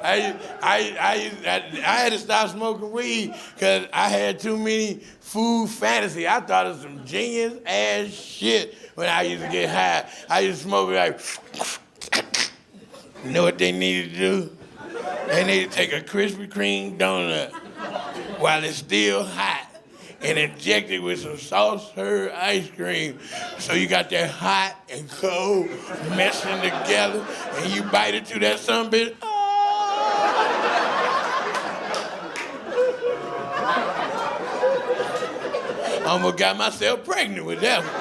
I had to stop smoking weed because I had too many food fantasies. I thought it was some genius ass shit when I used to get high. I used to smoke like, you know what they needed to do? They needed to take a Krispy Kreme donut while it's still hot and inject it with some soft serve ice cream. So you got that hot and cold meshing together and you bite into that son bitch. I almost got myself pregnant with that one.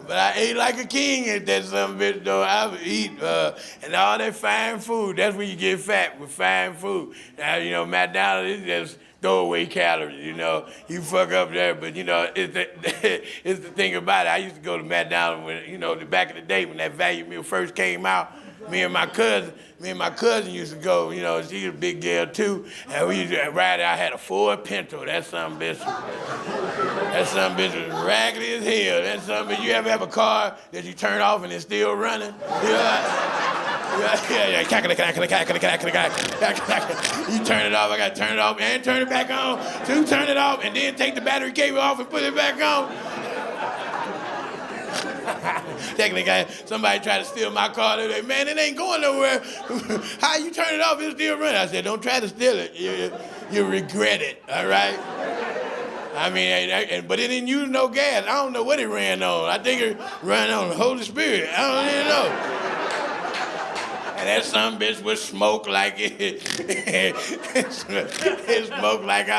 But I ate like a king at that son bitch though. I would eat and all that fine food. That's when you get fat with fine food. Now, you know, McDonald is just throwaway calories, you know. You fuck up there, but you know, it's the thing about it. I used to go to McDonald when, you know, back in the day when that value meal first came out. Me and my cousin used to go, you know, she's a big girl too, and we used to ride. I had a Ford Pinto. That son bitch was raggedy as hell. That son bitch, you ever have a car that you turn off and it's still running? You know, yeah. You turn it off, I gotta turn it off and turn it back on. So turn it off and then take the battery cable off and put it back on. Technically, somebody tried to steal my car. They like, man, it ain't going nowhere. How you turn it off, it's still running. I said, don't try to steal it. You regret it, all right? I mean, but it didn't use no gas. I don't know what it ran on. I think it ran on the Holy Spirit. I don't even know. And that son bitch would smoke like it smoked like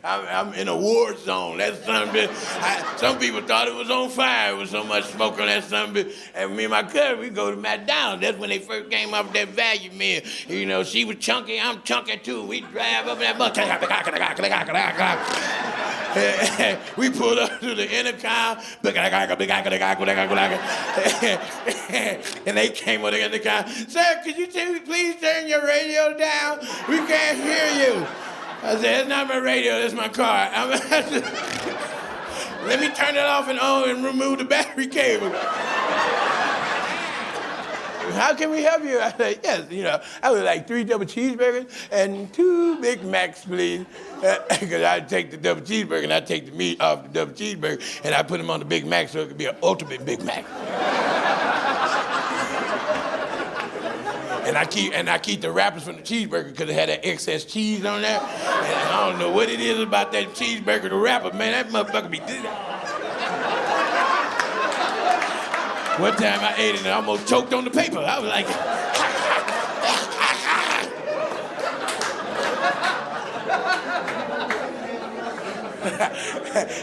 I'm in a war zone. That son bitch, some people thought it was on fire with so much smoke on that son bitch. And me and my cousin, we go to McDonald. That's when they first came up with that value meal. You know, she was chunky, I'm chunky too. We drive up in that bus. We pulled up to the intercom. And they came on the intercom. Sir, could you please turn your radio down? We can't hear you. I said, it's not my radio, it's my car. Let me turn it off and on and remove the battery cable. How can we help you? I said, yes, you know, I would like 3 double cheeseburgers and 2 Big Macs, please. Because I'd take the double cheeseburger and I'd take the meat off the double cheeseburger and I'd put them on the Big Mac so it could be an ultimate Big Mac. And I keep the wrappers from the cheeseburger because it had that excess cheese on there. And I don't know what it is about that cheeseburger, the wrapper, man, that motherfucker be... One time I ate it and I almost choked on the paper. I was like...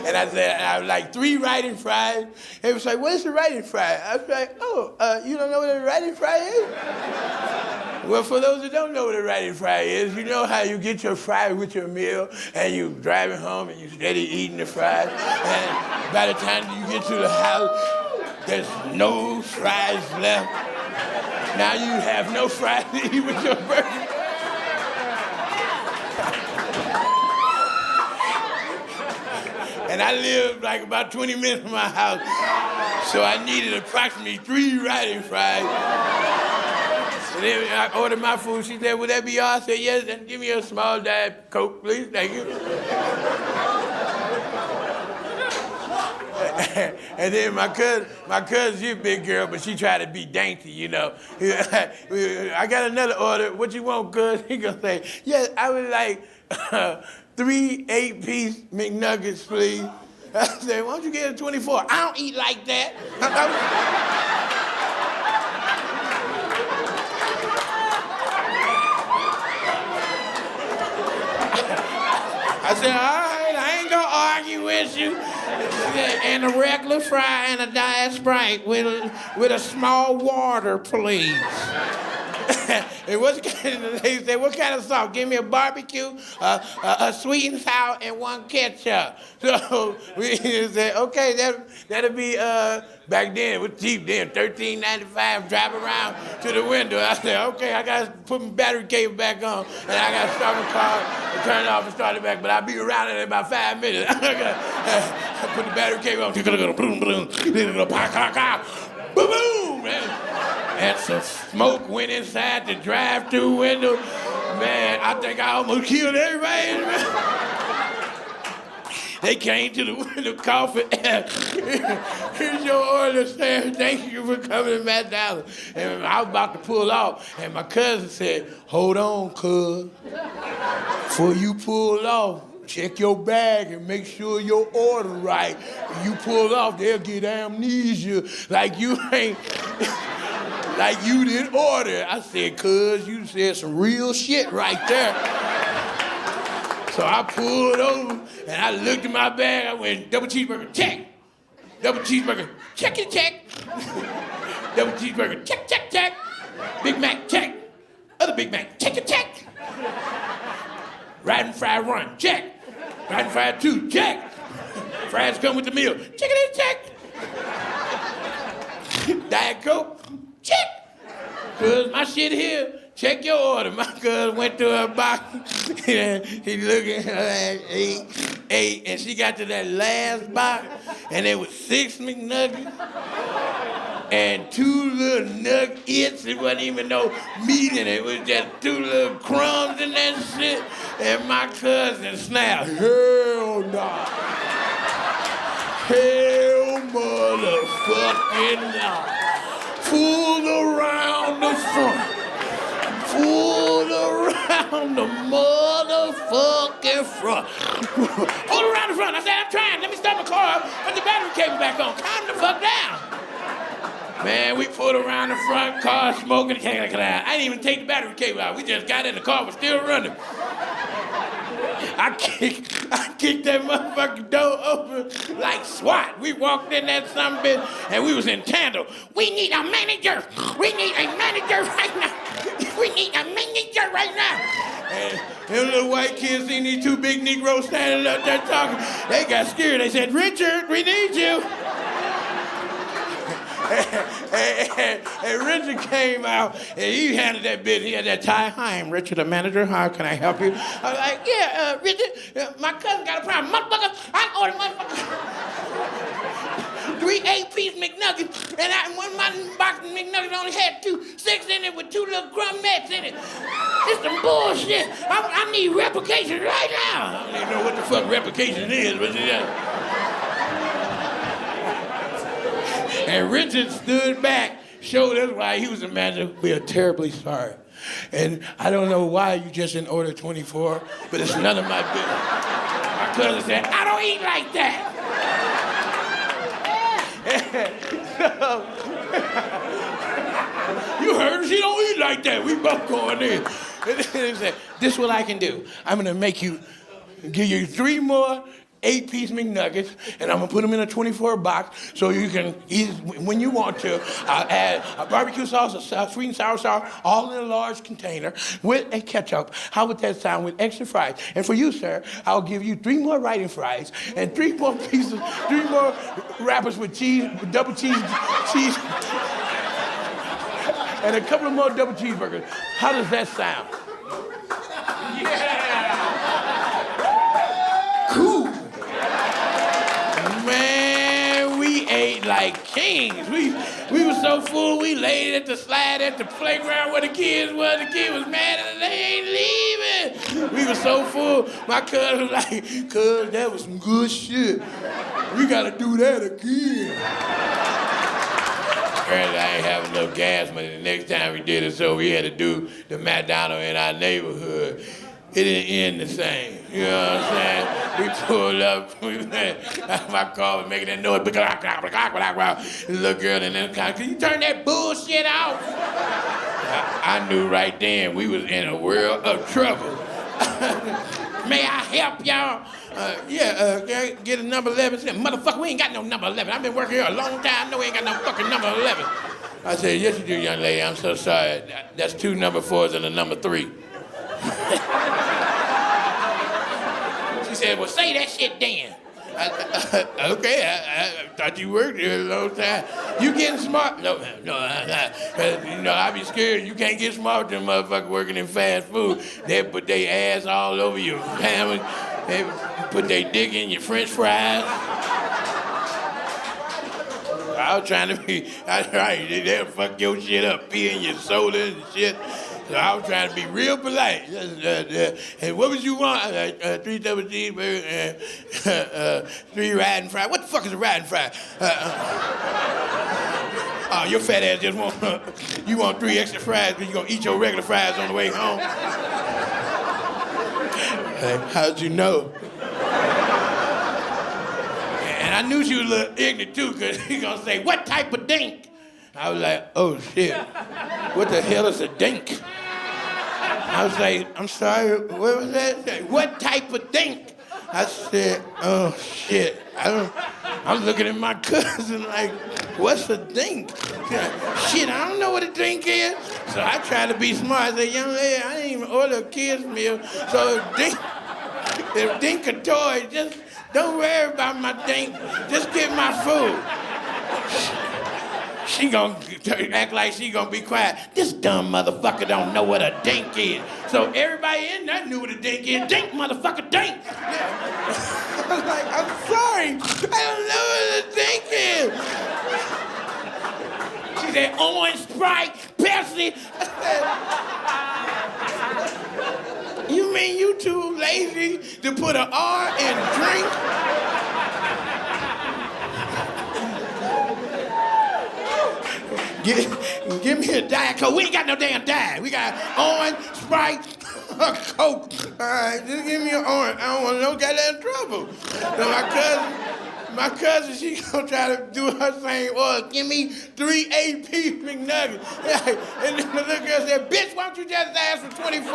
And I said, I was like 3 riding fries. They was like, what is the riding fry? I was like, you don't know what a riding fry is? Well, for those who don't know what a riding fry is, you know how you get your fry with your meal and you driving home and you steady eating the fries. And by the time you get to the house, there's no fries left. Now you have no fries to eat with your burger. And I lived like about 20 minutes from my house, so I needed approximately 3 riding fries. And then I ordered my food. She said, would that be all? I said, yes, and give me a small Diet Coke, please, thank you. And then my cousin, she's a big girl, but she tried to be dainty, you know. I got another order. What you want, cuz? He gonna say, yes, I would like 3 8-piece McNuggets, please. I said, why don't you get a 24? I don't eat like that. I said, all right, I ain't gonna argue with you. And a regular fry and a Diet Sprite with a small water, please. And they said, what kind of sauce? Give me a barbecue, a sweet and sour, and 1 ketchup. So we said, okay, that'll be, back then, it was cheap then, $13.95, drive around to the window. I said, okay, I got to put my battery cable back on, and I got to start my car and turn it off and start it back, but I'll be around in about 5 minutes. I put the battery cable on, boom, boom, boom, boom, man. and some smoke went inside the drive-thru window. Man, I think I almost killed everybody. They came to the window coughing. Here's your order, sir. Thank you for coming to McDonald. And I was about to pull off, and my cousin said, hold on, cuz. Before you pull off, check your bag and make sure your order right. When you pull off, they'll get amnesia like you ain't, like you didn't order. I said, cuz, you said some real shit right there. So I pulled over and I looked at my bag. I went, double cheeseburger, check. Double cheeseburger, check it, check. Double cheeseburger, check, check, check. Big Mac, check. Other Big Mac, check it, check. Riding fried one, check. Riding fried two, check. Fries come with the meal, check it, check. Diet Coke, check. Cuz my shit here. Check your order. My cousin went to her box and he looked at her and ate, and she got to that last box and there was 6 McNuggets and 2 little nuggets. It wasn't even no meat in it. It was just 2 little crumbs in that shit. And my cousin snapped, hell nah. Hell motherfucking nah. Full around the front. Pulled around the motherfucking front. Pulled around the front. I said, I'm trying. Let me start my car up. Put the battery cable back on. Calm the fuck down. Man, we pulled around the front, car smoking. I didn't even take the battery cable out. We just got in, the car was still running. I kicked that motherfucking door open like SWAT. We walked in that son bitch and we was in tandem. We need a manager. We need a manager right now. We need a manager right now. And them little white kids seen these 2 big Negroes standing up there talking. They got scared. They said, Richard, we need you. And Richard came out and he handled that bit. He had that tie. Hi, I'm Richard, the manager. How can I help you? I was like, yeah, Richard, my cousin got a problem. Motherfucker, I ordered motherfucker 3 8-piece McNuggets, and one my box of McNuggets only had 2 6 in it with 2 little crumbets in it. It's some bullshit. I need replication right now. I don't even know what the fuck replication is, but and Richard stood back, showed us why he was a manager. We are terribly sorry. And I don't know why you just didn't order 24, but it's none of my business. My cousin said, I don't eat like that. You heard her, she don't eat like that. We both going in. And he said, this is what I can do. I'm gonna give you 3 more 8-piece McNuggets, and I'm gonna put them in a 24 box so you can eat when you want to. I'll add a barbecue sauce, a sweet and sour sauce, all in a large container with a ketchup. How would that sound with extra fries? And for you, sir, I'll give you 3 more writing fries and 3 more wrappers with cheese, with double cheese, and a couple of more double cheeseburgers. How does that sound? Yeah. Cool. Man, we ate like kings. We were so full, we laid at the slide at the playground where the kids were. The kid was mad and they ain't leaving. We were so full, my cousin was like, cuz, that was some good shit. We gotta do that again. Apparently I ain't having enough gas money. The next time we did it, so we had to do the McDonald in our neighborhood. It didn't end the same. You know what I'm saying? We pulled up, my car was making that noise. The little girl in the car, can you turn that bullshit off? I knew right then we was in a world of trouble. May I help y'all? Get a number 11. Said, motherfucker, we ain't got no number 11. I've been working here a long time. I know we ain't got no fucking number 11. I said, yes, you do, young lady. I'm so sorry. That's 2 number 4s and a number 3. She said, well, say that shit then. Okay, I thought you worked here a long time. You getting smart? No, I'm not. You know, I be scared you can't get smart with them motherfuckers working in fast food. They put their ass all over your sandwich. They put their dick in your french fries. I was trying to be, right, they'll fuck your shit up, pee in your soda and shit. So I was trying to be real polite. And what would you want? 3 double cheeseburgers and 3 riding fries. What the fuck is a riding fry? Oh, your fat ass just want, you want 3 extra fries because you're going to eat your regular fries on the way home? How'd you know? And I knew she was a little ignorant too, because he's going to say, what type of dink? I was like, oh shit, what the hell is a dink? I was like, I'm sorry, what was that? What type of dink? I said, oh shit. I'm looking at my cousin like, what's a dink? Shit, I don't know what a dink is. So I tried to be smart. I said, young lady, I didn't even order a kid's meal. So if dink a toy, just don't worry about my dink. Just get my food. She gonna act like she gonna be quiet. This dumb motherfucker don't know what a dink is. So everybody in there knew what a dink is. Dink, motherfucker, dink. Yeah. I was like, I'm sorry, I don't know what a dink is. She said, orange, Sprite, Pepsi. I said, you mean you too lazy to put an R in drink? Give me a Diet Coke. We ain't got no damn Diet. We got orange, Sprite, Coke. All right, just give me an orange. I don't want no goddamn trouble. So my cousin, she gonna try to do her same order. Give me 3 AP McNuggets. And then the little girl said, bitch, why don't you just ask for 24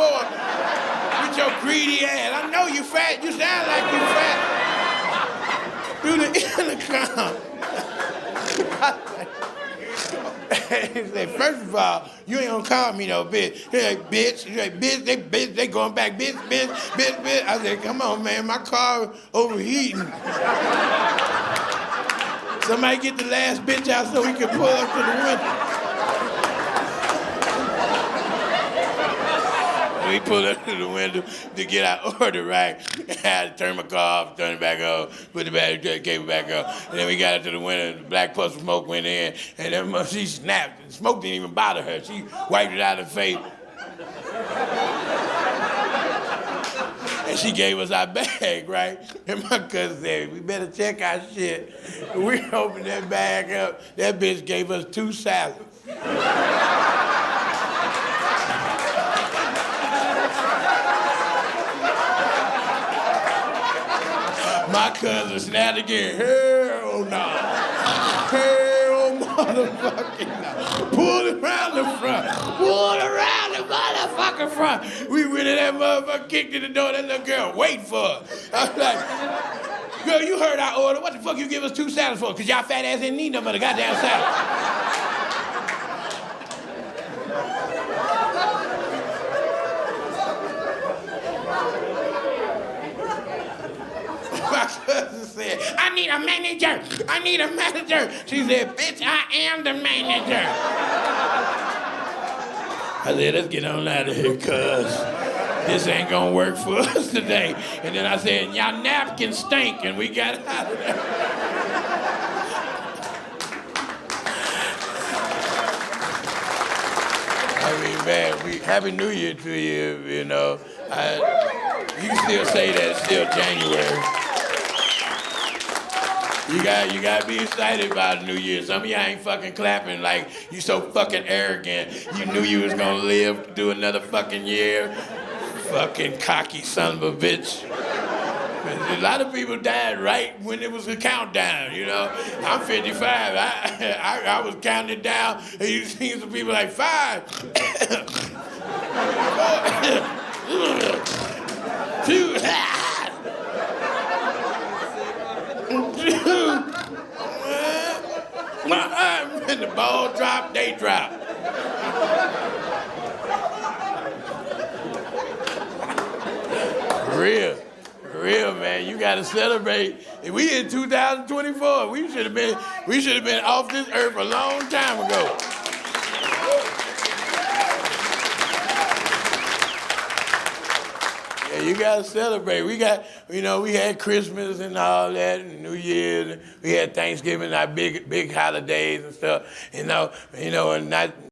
with your greedy ass? I know you fat. You sound like you fat. Through the intercom. He said, first of all, you ain't gonna call me no bitch. He's like, bitch. He's like, bitch, they going back, bitch. I said, come on, man, my car overheating. Somebody get the last bitch out so we can pull up to the window. We pulled up to the window to get our order right. I had to turn my car off, turn it back on, put the battery cable back on. And then we got up to the window, the black puff of smoke went in, and then she snapped. The smoke didn't even bother her. She wiped it out of her face. And she gave us our bag, right? And my cousin said, we better check our shit. We opened that bag up. That bitch gave us 2 salads. My cousin snapped again. Hell no. Hell motherfucking no. Pull it around the front. Pull it around the motherfucking front. We went in that motherfucker, kicked in the door. That little girl waiting for us. I was like, girl, you heard our order. What the fuck you give us 2 salads for? Because y'all fat ass didn't need no but a goddamn salad. My cousin said, I need a manager. I need a manager. She said, bitch, I am the manager. I said, let's get on out of here, cuz this ain't gonna work for us today. And then I said, y'all napkins stink, and we got out of there. I mean, man, Happy New Year to you, you know. You can still say that it's still January. You gotta be excited about New Year. Some of y'all ain't fucking clapping like you so fucking arrogant. You knew you was gonna live to do another fucking year. Fucking cocky son of a bitch. A lot of people died right when it was a countdown, you know. I'm 55. I was counting it down, and you see some people like 5, 2, when the ball drop, they drop. Real, man. You gotta celebrate. If we in 2024, we should have been off this earth a long time ago. Yeah, You gotta celebrate. We got, we had Christmas and all that, and New Year's. And we had Thanksgiving, our big holidays and stuff. And not